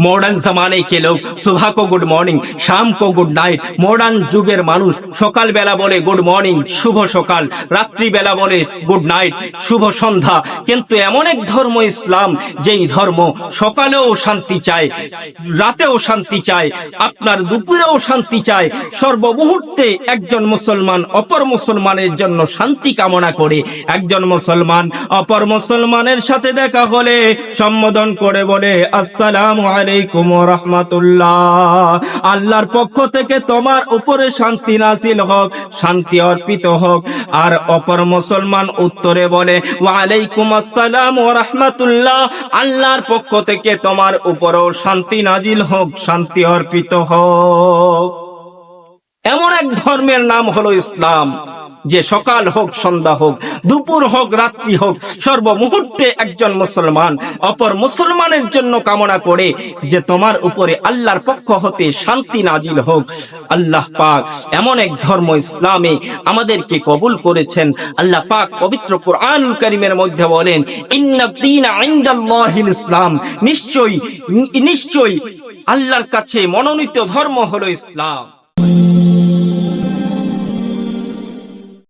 Modern जमाने के लोग सुबह को गुड मॉर्निंग, शाम को गुड नाइट। मॉडर्न जुगेर मानुष सकाल बेला बोले गुड मॉर्निंग शुभ सकाल, रात्रि बेला बोले गुड नाइट शुभ सन्ध्या। किन्तु एमन एक धर्म इस्लाम जेई धर्म सकालेও शांति चाय, रातेও शांति चाय, आपनार दुपुरेও शांति चाय। सर्वमुहूर्ते एकजन मुसलमान अपर मुसलमानेर जन्य शांति कामना करे। एकजन मुसलमान अपर मुसलमानेर साथे देखा हले सम्बोधन करे बोले अस्सलामु আলাইকুম ওয়া রাহমাতুল্লাহ। আল্লাহর পক্ষ থেকে তোমার উপরে শান্তি নাযিল হোক, শান্তি অর্পিত হোক। আর অপর মুসলমান উত্তরে বলে ওয়া আলাইকুম আসসালাম ওয়া রাহমাতুল্লাহ, আল্লাহর পক্ষ থেকে তোমার উপরেও শান্তি নাযিল হোক, শান্তি অর্পিত হোক। এমন এক ধর্মের নাম হলো ইসলাম, যে সকাল হোক সন্ধ্যা হোক দুপুর হোক রাত্রি হোক সর্বমুহূর্তে একজন মুসলমান অপর মুসলমানের জন্য কামনা করে যে তোমার উপরে আল্লাহর পক্ষ হতে শান্তি নাজিল হোক। আল্লাহ পাক এমন এক ধর্ম ইসলামে আমাদেরকে কবুল করেছেন। আল্লাহ পাক পবিত্র কোরআনুল কারীমের মধ্যে বলেন ইন্নাদ দীনা ইনদাল্লাহিল ইসলাম, নিশ্চয়ই নিশ্চয়ই আল্লাহর কাছে মনোনীত ধর্ম হলো ইসলাম।